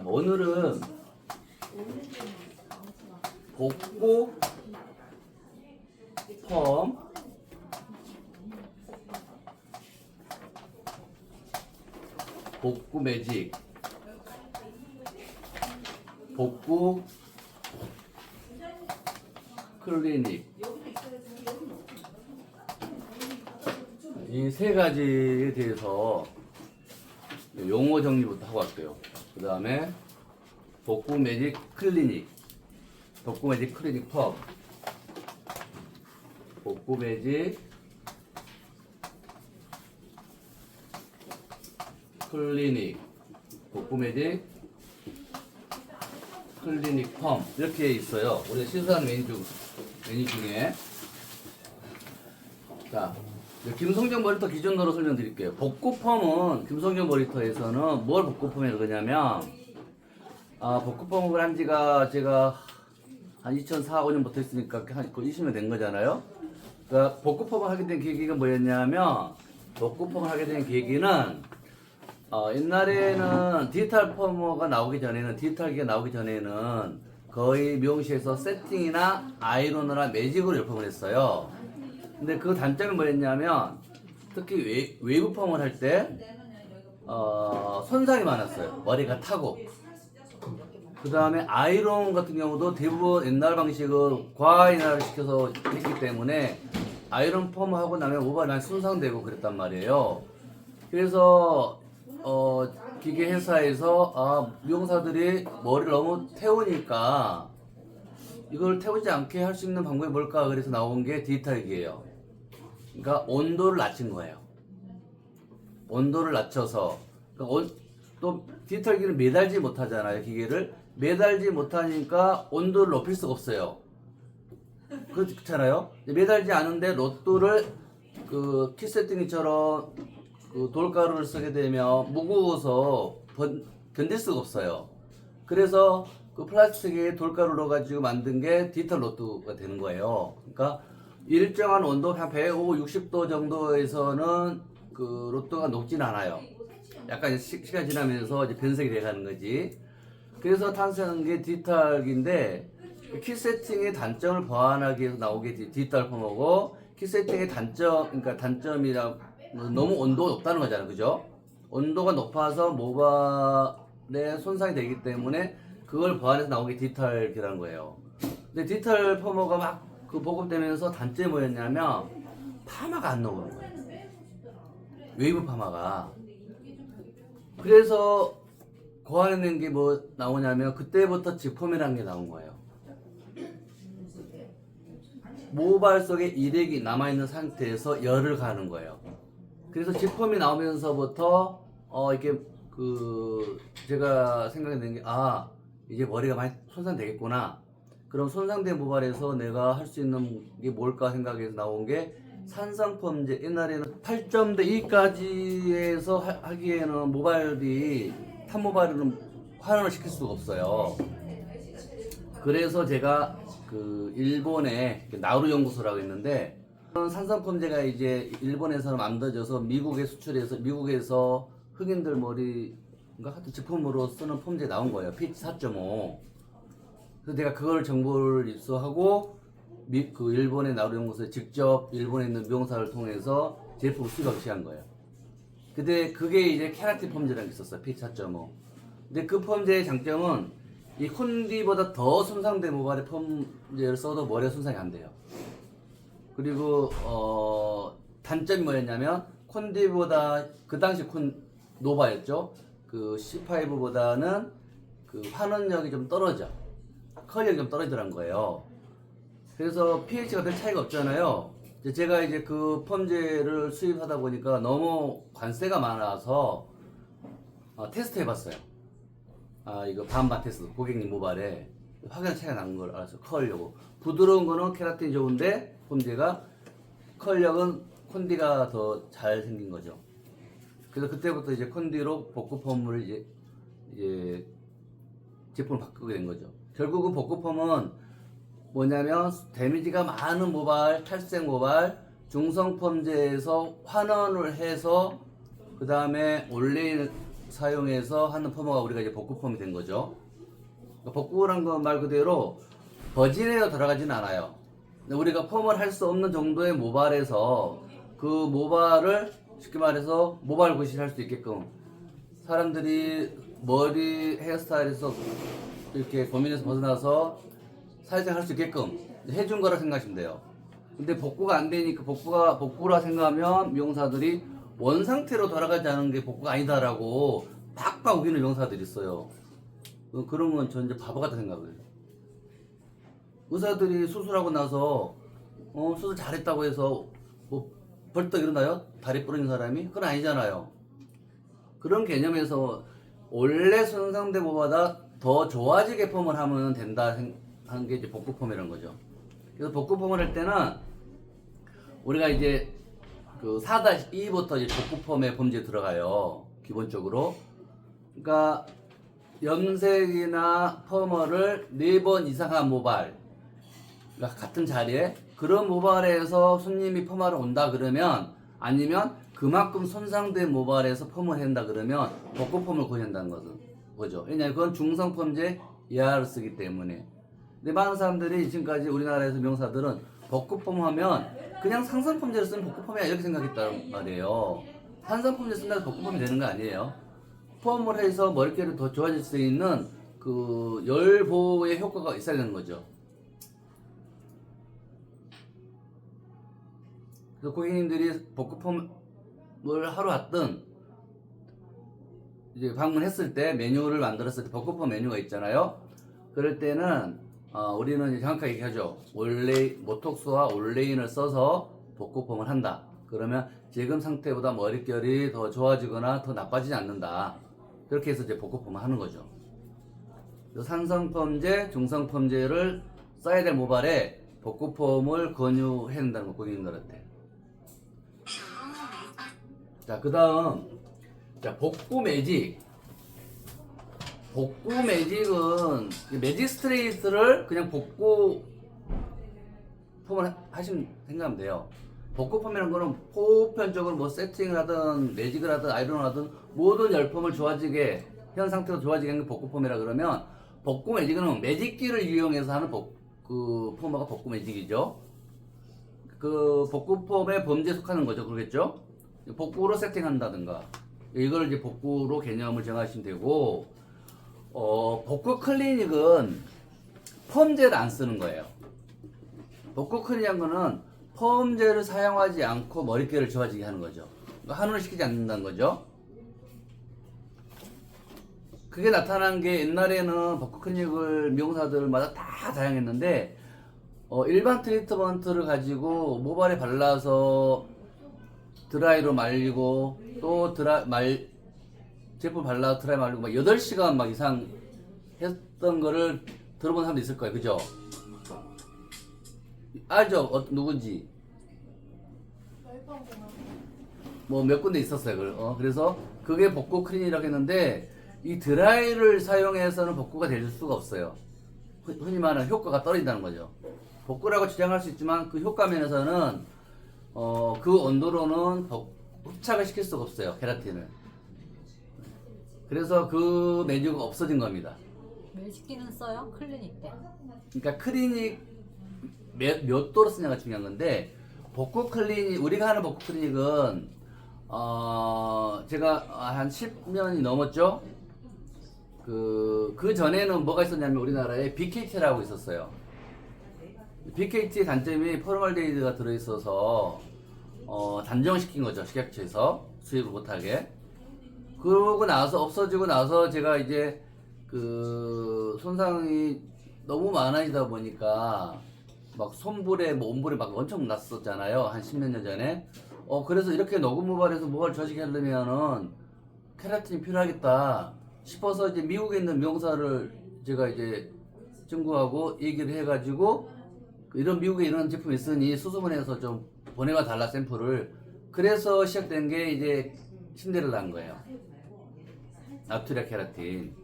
오늘은 복고 펌 복구 매직 복구 클리닉 이 세 가지에 대해서 용어 정리부터 하고 갈게요. 그 다음에 복구 매직 클리닉 복구 매직 클리닉 펌 복구 매직 클리닉 복구 매직 클리닉 펌 이렇게 있어요. 우리가 시술하는 메뉴 중에 자 김성정 머리터 기준으로 설명드릴게요. 복구 펌은 김성정 머리터에서는 뭘 복구 펌이라고 그러냐면 복구 펌을 한 지가 제가 한 2004, 5년부터 했으니까 한 20년 된 거잖아요. 그러니까 복구 펌을 하게 된 계기가 뭐였냐면 복구 펌을 하게 된 계기는 옛날에는 디지털 펌머가 나오기 전에는 디지털기가 나오기 전에는 거의 미용실에서 세팅이나 아이로너나 매직으로 열펌을 했어요. 근데 그 단점이 뭐였냐면 특히 웨이브 펌을 할 때 손상이 많았어요. 머리가 타고. 그 다음에 아이론 같은 경우도 대부분 옛날 방식은 과인화를 시켜서 했기 때문에 아이론 펌을 하고 나면 모발이 많이 손상되고 그랬단 말이에요. 그래서 기계 회사에서 미용사들이 머리를 너무 태우니까 이걸 태우지 않게 할 수 있는 방법이 뭘까 그래서 나온 게 디지털기예요. 그러니까 온도를 낮춘 거예요. 온도를 낮춰서 그러니까 또 디지털기는 매달지 못하잖아요. 기계를 매달지 못하니까 온도를 높일 수가 없어요. 그렇잖아요. 매달지 않은데 로또를 그 키 세팅처럼 그 돌가루를 쓰게 되면 무거워서 견딜 수가 없어요. 그래서 그 플라스틱에 돌가루를 넣어가지고 만든 게 디지털 로또가 되는 거예요. 그러니까 일정한 온도 한 150, 60도 정도에서는 그 로또가 녹진 않아요. 약간 시간 지나면서 이제 변색이 돼가는 거지. 그래서 탄생한 게 디지털기인데 키 세팅의 단점을 보완하기 위해서 나오게 디지털 펌하고 키 세팅의 단점, 그러니까 단점이라 너무 온도가 높다는 거잖아요. 그죠? 온도가 높아서 모발에 손상이 되기 때문에 그걸 보완해서 나온 게 디지털기라는 거예요. 근데 디지털 펌머가 막 그 보급되면서 단점이 뭐였냐면 파마가 안 나오는 거예요. 웨이브 파마가. 그래서 고안해낸 게 뭐 나오냐면 그때부터 직펌이라는 게 나온 거예요. 모발 속에 일액이 남아있는 상태에서 열을 가는 거예요. 그래서 직펌이 나오면서부터 이렇게 제가 생각해낸 게 이제 머리가 많이 손상되겠구나. 그럼 손상된 모발에서 내가 할 수 있는 게 뭘까 생각해서 나온 게 산성펌제. 옛날에는 8.2 2까지에서 하기에는 모발이 탄 모발은 환원을 시킬 수가 없어요. 그래서 제가 그 일본의 나우루 연구소라고 있는데 산성펌제가 이제 일본에서는 만들어져서 미국에 수출해서 미국에서 흑인들 머리가 하여튼 제품으로 쓰는 펌제 나온 거예요. pH 4.5. 그래서 내가 그걸 정보를 입수하고 그 일본의 나우루 연구소에 직접 일본에 있는 미용사를 통해서 제품을 수입하기 시작한 거예요. 근데 그게 이제 케라틴 펌제라는 게 있었어요. pH 4.5. 근데 그 펌제의 장점은 이 콘디보다 더 손상된 모발에 펌제를 써도 머리가 손상이 안 돼요. 그리고 단점이 뭐였냐면 콘디보다 그 당시 노바였죠. 그 C5보다는 그 환원력이 좀 떨어져. 컬력이 좀 떨어지더란 거예요. 그래서 pH가 별 차이가 없잖아요. 제가 이제 그 펌제를 수입하다 보니까 너무 관세가 많아서 테스트 해봤어요. 이거 반반 테스트 고객님 모발에 확연한 차이가 나는 걸 알아서 컬려고. 부드러운 거는 케라틴이 좋은데 펌제가 컬력은 콘디가 더 잘 생긴 거죠. 그래서 그때부터 이제 콘디로 복구 펌을 이제 제품을 바꾸게 된 거죠. 결국은 복구 펌은 뭐냐면 데미지가 많은 모발, 탈색 모발, 중성 펌제에서 환원을 해서 그 다음에 올레인 사용해서 하는 펌머가 우리가 이제 복구 펌이 된 거죠. 그러니까 복구란 건 말 그대로 버진에도 들어가지는 않아요. 근데 우리가 펌을 할 수 없는 정도의 모발에서 그 모발을 쉽게 말해서 모발 구실할 수 있게끔 사람들이 머리 헤어스타일에서 이렇게 고민에서 벗어나서 사회생 할 수 있게끔 해준 거라 생각하시면 돼요. 근데 복구가 안 되니까 복구라 생각하면 미용사들이 원 상태로 돌아가지 않은 게 복구가 아니다라고 팍팍 우기는 미용사들이 있어요. 그런 건 전 이제 바보 같다 생각을. 의사들이 수술하고 나서 수술 잘했다고 해서 뭐 벌떡 일어나요? 다리 부러진 사람이? 그건 아니잖아요. 그런 개념에서 원래 손상된 모보다 더 좋아지게 펌을 하면 된다 하는 게 이제 복구 펌이라는 거죠. 그래서 복구 펌을 할 때는 우리가 이제 그 4-2부터 이제 복구 펌의 범죄에 들어가요. 기본적으로. 그러니까 염색이나 펌을 4번 이상한 모발, 그러니까 같은 자리에 그런 모발에서 손님이 펌하러 온다 그러면, 아니면 그만큼 손상된 모발에서 펌을 한다 그러면 복구 펌을 권유한다는 거죠. 왜냐하면 그건 중성 펌제 이하를 쓰기 때문에. 근데 많은 사람들이 지금까지 우리나라에서 미용사들은 복구 펌 하면 그냥 상선 펌제를 쓰는 복구 펌이야 이렇게 생각했단 말이에요. 상선 펌제 쓴다고 복구 펌이 되는 거 아니에요. 펌을 해서 머릿결이 더 좋아질 수 있는 그 열 보호의 효과가 있어야 되는 거죠. 그래서 고객님들이 복구 펌을 하러 왔든 이제 방문했을 때 메뉴를 만들었을 때 복구 펌 메뉴가 있잖아요. 그럴 때는 우리는 이제 정확하게 얘기하죠. 모톡스와 올레인을 써서 복구 펌을 한다. 그러면 지금 상태보다 머릿결이 더 좋아지거나 더 나빠지지 않는다. 그렇게 해서 이제 복구 펌을 하는 거죠. 산성 펌제, 중성 펌제를 써야 될 모발에 복구 펌을 권유해야 된다는 거 고객님들한테. 자, 그 다음, 복구 매직. 복구 매직은, 매직 스트레이트를 그냥 복구 펌을 하시면 생각하면 돼요. 복구 펌이라는 거는 보편적으로 뭐 세팅을 하든, 매직을 하든, 아이론을 하든, 모든 열펌을 좋아지게, 현 상태로 좋아지게 하는 게 복구 펌이라 그러면, 복구 매직은 매직기를 이용해서 하는 그 펌머가 복구 매직이죠. 그 복구 펌의 범죄에 속하는 거죠. 그러겠죠? 복구로 세팅한다든가 이걸 이제 복구로 개념을 정하시면 되고, 복구 클리닉은 펌제를 안 쓰는 거예요. 복구 클리닉한 거는 펌제를 사용하지 않고 머릿결을 좋아지게 하는 거죠. 한온을 시키지 않는다는 거죠. 그게 나타난 게 옛날에는 복구 클리닉을 미용사들마다 다 다양했는데, 일반 트리트먼트를 가지고 모발에 발라서 드라이로 말리고 또 제품 발라서 드라이 말리고 막 8시간 막 이상 했던 거를 들어본 사람도 있을 거예요. 그죠? 알죠? 누군지? 뭐 몇 군데 있었어요. 그래서 그게 복구 클리닉이라고 했는데, 이 드라이를 사용해서는 복구가 될 수가 없어요. 흔히 말하는 효과가 떨어진다는 거죠. 복구라고 주장할 수 있지만 그 효과 면에서는 그 온도로는 흡착을 시킬 수가 없어요. 케라틴을. 그래서 그 메뉴가 없어진 겁니다. 매직기는 써요? 클리닉 때? 그러니까 클리닉 몇 도로 쓰냐가 중요한 건데, 복구 클리닉, 우리가 하는 복구 클리닉은 제가 한 10년이 넘었죠. 그 전에는 뭐가 있었냐면 우리나라에 BKT라고 있었어요. BKT의 단점이 포르말데히드가 들어있어서 단정시킨 거죠. 식약처에서 수입을 못하게. 그러고 나서 없어지고 나서 제가 이제 그 손상이 너무 많아지다 보니까 막 손불에 뭐 온불에 막 엄청 났었잖아요. 한 10몇 년 전에. 그래서 이렇게 녹음 모발에서 모발 좋아지게 하려면은 케라틴이 필요하겠다 싶어서 이제 미국에 있는 미용사를 제가 이제 친구하고 얘기를 해가지고, 이런 미국에 이런 제품이 있으니 수소문해서 좀 보내봐 달라 샘플을. 그래서 시작된 게 이제 신데렐라인 거예요. 나투리아 케라틴.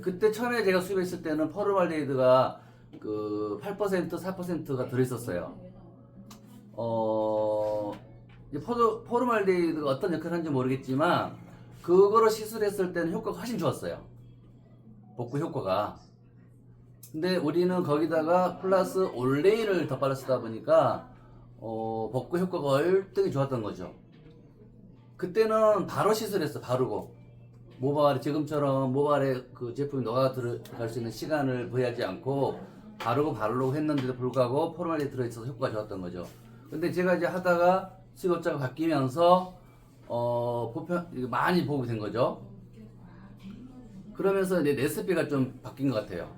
그때 처음에 제가 수입했을 때는 포르말데히드가 그 8%, 4%가 들어있었어요. 이제 포르말데히드가 어떤 역할을 하는지 모르겠지만 그거로 시술했을 때는 효과가 훨씬 좋았어요. 복구 효과가. 근데 우리는 거기다가 플러스 올레인을 덧발라 쓰다 보니까 복구 효과가 월등히 좋았던 거죠. 그때는 바로 시술했어. 바르고 모발에 지금처럼 모발에 그 제품이 녹아 들어갈 수 있는 시간을 부여하지 않고 바르고 했는데도 불구하고 포르말린 들어있어서 효과가 좋았던 거죠. 근데 제가 이제 하다가 수급자가 바뀌면서 보편 많이 보게 된 거죠. 그러면서 이제 레시피가 좀 바뀐 것 같아요.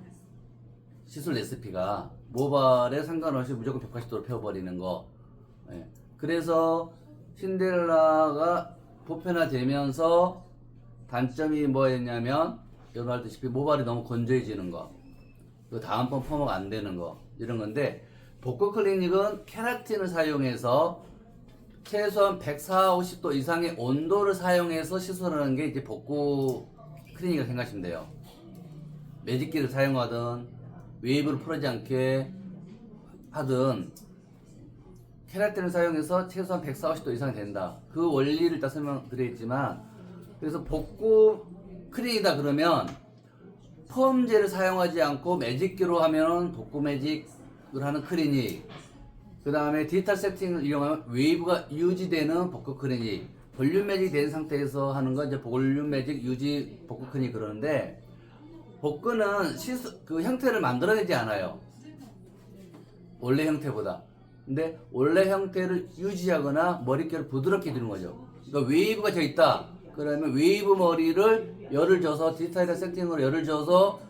시술 레시피가 모발에 상관없이 무조건 180도로 펴버리는 거. 예. 그래서 신데렐라가 보편화되면서 단점이 뭐였냐면 여러분 알다시피 모발이 너무 건조해지는 거, 그 다음번 펌업가 안 되는 거 이런 건데, 복구 클리닉은 케라틴을 사용해서 최소한 140, 50도 이상의 온도를 사용해서 시술하는 게 이제 복구 클리닉이라고 생각하시면 돼요. 매직기를 사용하든 웨이브를 풀어지 않게 하든 케라틴을 사용해서 최소한 140, 50도 이상이 된다. 그 원리를 일단 설명드리겠지만, 그래서 복구 클리닉이다 그러면 펌제를 사용하지 않고 매직기로 하면 복구 매직을 하는 클리닉, 그 다음에 디지털 세팅을 이용하면 웨이브가 유지되는 복구 클리닉, 볼륨 매직 된 상태에서 하는 건 이제 볼륨 매직 유지 복구 클리닉 그러는데, 복구는 그 형태를 만들어내지 않아요. 원래 형태보다. 근데 원래 형태를 유지하거나 머릿결을 부드럽게 해주는 거죠. 그러니까 웨이브가 져 있다. 그러면 웨이브 머리를 열을 줘서 디지털 세팅으로 열을 줘서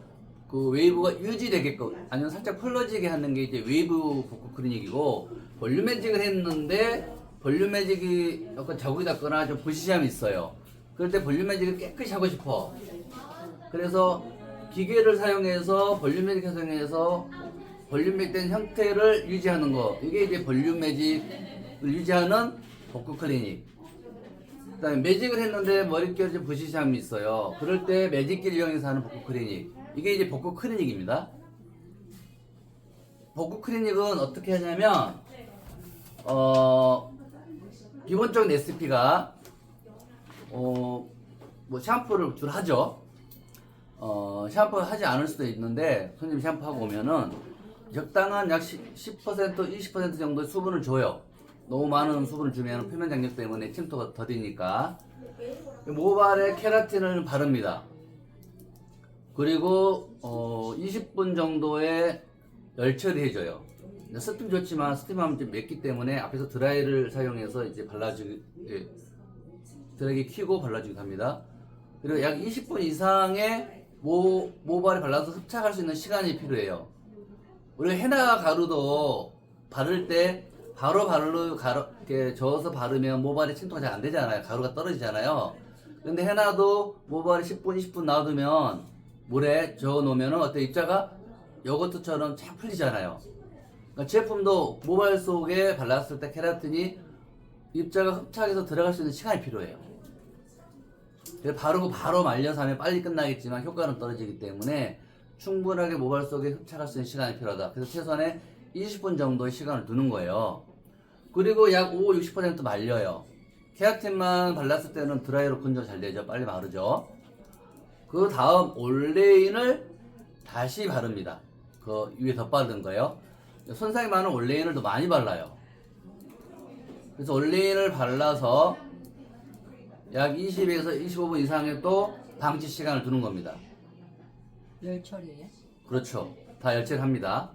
그 웨이브가 유지되게끔, 아니면 살짝 풀러지게 하는 게 이제 웨이브 복구 클리닉이고, 볼륨 매직을 했는데 볼륨 매직이 약간 자국이 났거나 좀 부시함이 있어요. 그럴 때 볼륨 매직을 깨끗이 하고 싶어. 그래서 기계를 사용해서 볼륨 매직을 사용해서 볼륨 매직된 형태를 유지하는 거, 이게 이제 볼륨 매직을 유지하는 복구 클리닉. 그 다음에 매직을 했는데 머릿결에 좀 부시함이 있어요. 그럴 때 매직기를 이용해서 하는 복구 클리닉, 이게 이제 복구 클리닉입니다. 복구 클리닉은 어떻게 하냐면 기본적인 레시피가 뭐 샴푸를 주로 하죠. 샴푸 하지 않을 수도 있는데, 손님 샴푸하고 오면은 적당한 약 10%, 20% 정도의 수분을 줘요. 너무 많은 수분을 주면 표면 장력 때문에 침투가 더디니까. 모발에 케라틴을 바릅니다. 그리고 20분 정도의 열 처리해줘요. 스팀 좋지만 스팀하면 좀 맵기 때문에 앞에서 드라이를 사용해서 이제 드라이기 켜고 발라주기도 합니다. 그리고 약 20분 이상의 모발에 발라서 흡착할 수 있는 시간이 필요해요. 우리가 헤나 가루도 바를 때 바로 이렇게 저어서 바르면 모발에 침투가 잘 안 되잖아요. 가루가 떨어지잖아요. 근데 헤나도 모발에 10분, 20분 놔두면 물에 저어 놓으면 어때? 입자가 요거트처럼 쫙 풀리잖아요. 그러니까 제품도 모발 속에 발랐을 때 케라틴이 입자가 흡착해서 들어갈 수 있는 시간이 필요해요. 그래서 바르고 바로 말려서 하면 빨리 끝나겠지만 효과는 떨어지기 때문에 충분하게 모발 속에 흡착할 수 있는 시간이 필요하다. 그래서 최소한의 20분 정도의 시간을 두는 거예요. 그리고 약 5, 60% 말려요. 케라틴만 발랐을 때는 드라이로 건조 잘 되죠. 빨리 마르죠. 그 다음 올레인을 다시 바릅니다. 그 위에 덧바른 거예요. 손상이 많은 올레인을 더 많이 발라요. 그래서 올레인을 발라서 약 20에서 25분 이상의 또 방치 시간을 두는 겁니다. 열 처리예요? 그렇죠. 다 열체합니다.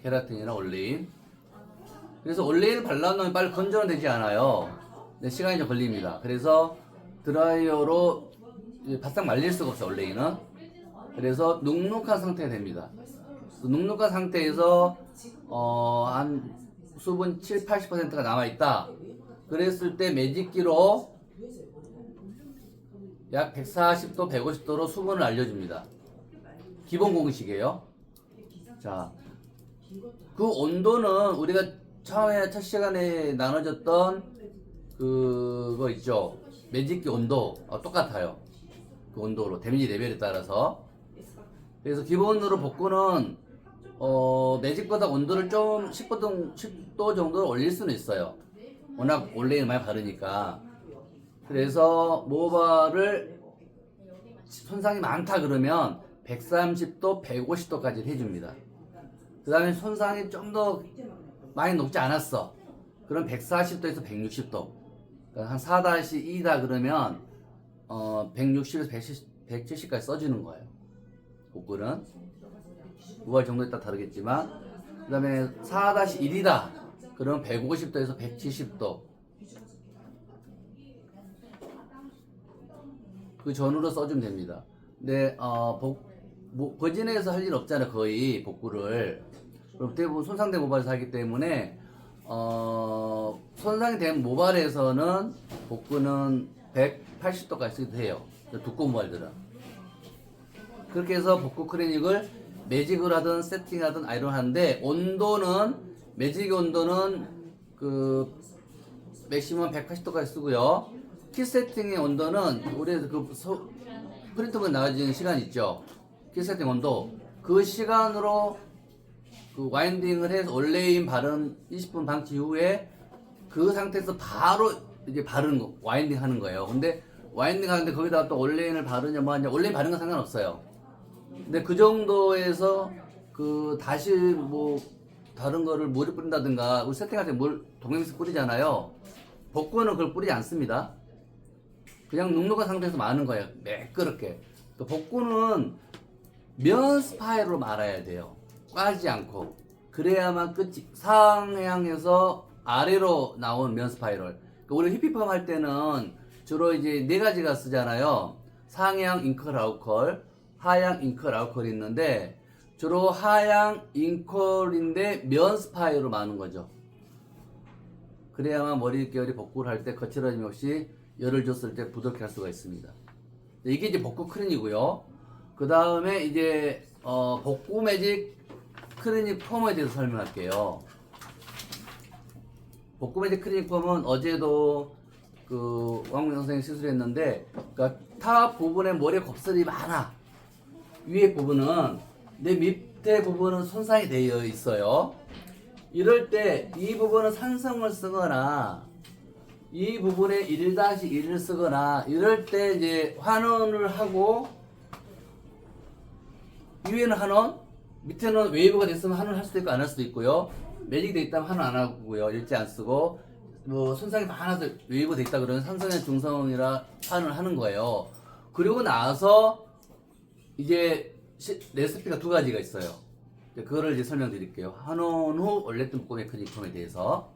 케라틴이나 올레인. 그래서 올레인을 발라놓으면 빨리 건조는 되지 않아요. 근데 시간이 좀 걸립니다. 그래서 드라이어로 바싹 말릴 수가 없어요, 올레인은. 그래서 눅눅한 상태가 됩니다. 눅눅한 상태에서 한 수분 7, 80%가 남아있다. 그랬을 때 매직기로 약 140도, 150도로 수분을 알려줍니다. 기본 공식이에요. 자, 그 온도는 우리가 처음에 첫 시간에 나눠줬던 그거 있죠. 매직기 온도 똑같아요. 그 온도로 데미지 레벨에 따라서. 그래서 기본으로 복구는 매직보다 온도를 좀 10도 정도 올릴 수는 있어요. 워낙 올레인 많이 바르니까. 그래서 모발을 손상이 많다 그러면 130도, 150도까지 해줍니다. 그 다음에 손상이 좀 더 많이 높지 않았어. 그럼 140도에서 160도. 그러니까 한 4-2다 그러면 160에서 170까지 써주는 거예요. 복구는 모발 정도에 따라 다르겠지만, 그 다음에 4-1이다 그러면 150도에서 170도 그 전후로 써주면 됩니다. 근데 거진에서 할 일 없잖아요. 거의 복구를. 그럼 대부분 손상된 모발에서 하기 때문에 손상이 된 모발에서는 복구는 180도까지 쓰기도 해요. 두꺼운 모발들은. 그렇게 해서 복구 클리닉을 매직을 하든 세팅하든 아이론 하는데, 온도는 매직 온도는 그 맥시멈 180도까지 쓰고요. 키 세팅의 온도는 우리 프린터가 나와지는 시간 있죠. 키 세팅 온도 그 시간으로 그 와인딩을 해서 올레인 바른 20분 방치 후에 그 상태에서 바로 이제 바르는 거, 와인딩 하는 거예요. 근데 와인딩 하는데 거기다가 또 올레인을 바르냐 뭐 하냐, 올레인 바르는 건 상관없어요. 근데 그 정도에서 그 다시 뭐 다른 거를 물을 뿌린다든가, 우리 세팅할 때 물 동행수 뿌리잖아요. 복구는 그걸 뿌리지 않습니다. 그냥 눅눅한 상태에서 마는 거예요. 매끄럽게. 그 복구는 면 스파이로 말아야 돼요. 빠지지 않고. 그래야만 끝이, 상향에서 아래로 나온 면 스파이럴. 그러니까 우리 휘피펌 할 때는 주로 이제 네 가지가 쓰잖아요. 상향 잉클 아웃컬, 하향 잉클 아웃컬이 있는데, 주로 하향 잉컬인데 면 스파이로 마는 거죠. 그래야만 머릿결이 복구를 할 때 거칠어짐 없이 열을 줬을 때 부드럽게 할 수가 있습니다. 이게 이제 복구 크린이고요. 그 다음에 이제 복구 매직 크리닉 펌에 대해서 설명할게요. 복구 매직 크리닉 펌은 어제도 그 왕민 선생님이 시술했는데, 그러니까 탑 부분에 머리에 곱슬이 많아. 위에 부분은, 내 밑에 부분은 손상이 되어 있어요. 이럴 때 이 부분은 산성을 쓰거나 이 부분에 1-1을 쓰거나, 이럴 때 이제 환원을 하고, 위에는 환원, 밑에는 웨이브가 됐으면 환원 할 수도 있고 안 할 수도 있고요. 매직이 돼 있다면 환원 안 하고요. 일제 안 쓰고, 뭐 손상이 많아서 웨이브 돼 있다 그러면 산성이나 중성이라 환원을 하는 거예요. 그리고 나서 이제 레시피가 두 가지가 있어요. 그거를 이제 설명드릴게요. 환원 후 올레트 묶음의 크리닉 펌에 대해서.